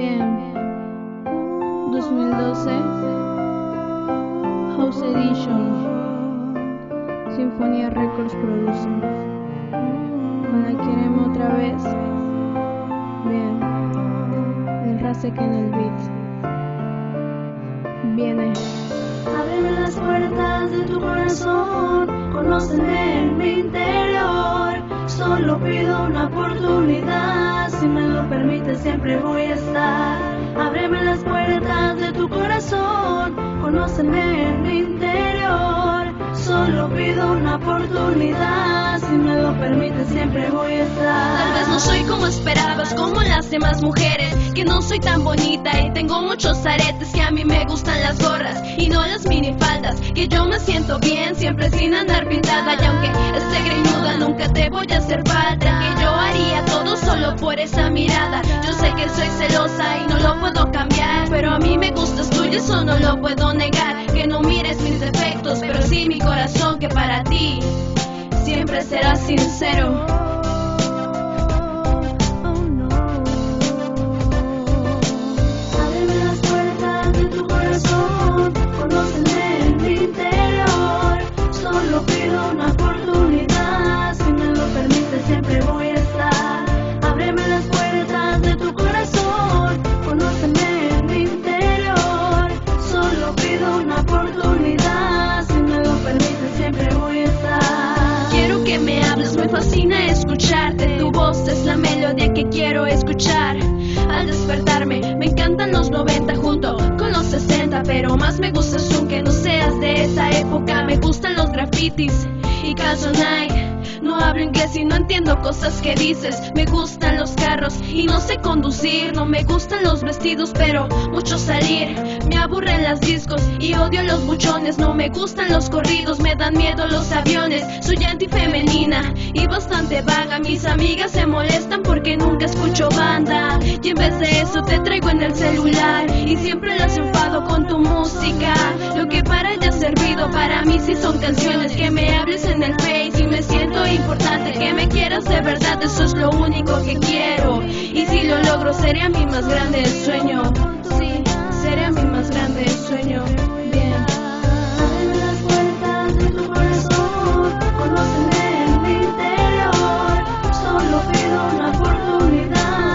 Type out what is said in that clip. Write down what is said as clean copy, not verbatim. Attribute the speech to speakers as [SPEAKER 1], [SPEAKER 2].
[SPEAKER 1] Bien, 2012, House Edition, Sinfonía Records produce. ¿Me la quieren otra vez? Bien, el Rasek en el beat. Viene.
[SPEAKER 2] Ábreme las puertas de tu corazón, conóceme en mi interior. Solo pido una oportunidad, si me lo permites siempre voy a estar. Ábreme las puertas de tu corazón, conóceme en mi interior. Solo pido una oportunidad, si me lo permites siempre voy a estar.
[SPEAKER 3] Tal vez no soy como esperabas, como las demás mujeres, que no soy tan bonita y tengo muchos aretes, que a mí me gustan las gorras y no las minifaldas, que yo me siento bien siempre sin andar pintada, y aunque esté greñuda nunca te voy a hacer falta, que yo haría todo solo por esa mirada. Yo sé que soy celosa y no lo puedo cambiar, pero a mí me gustas tú y eso no lo puedo negar. Que no mires mis defectos, pero sí mi corazón, que para ti siempre será sincero.
[SPEAKER 2] Ábreme las puertas de tu corazón, conóceme en mi interior. Solo pido una oportunidad, si me lo permites siempre voy a estar. Ábreme las puertas de tu corazón, conóceme en mi interior. Solo pido una oportunidad, si me lo permites siempre voy a estar.
[SPEAKER 3] Quiero que me hables, me fascina escucharte. Tu voz es la melodía que quiero escuchar. Al despertarme, me encantan los 90 junto con los 60, pero más me gustas tú, que no seas de esa época. Me gustan los grafitis y calzo Nike. No hablo inglés y no entiendo cosas que dices. Me gustan los carros y no sé conducir. No me gustan los vestidos, pero mucho salir. Me aburren las discos y odio los buchones. No me gustan los corridos, me dan miedo los aviones. Soy antifemenina y bastante vaga. Mis amigas se molestan porque nunca escucho banda, y en vez de eso te traigo en el celular y siempre las enfado con tu música. Lo que para ella ha servido, para mí sí son canciones. Que me hables en el Face y me siento importante, que me quieras de verdad, eso es lo único que quiero. Y si lo logro sería mi más grande sueño. Sí, sería mi más grande sueño. Bien.
[SPEAKER 2] Ábreme las puertas de tu corazón, conóceme en mi interior. Solo pido una oportunidad,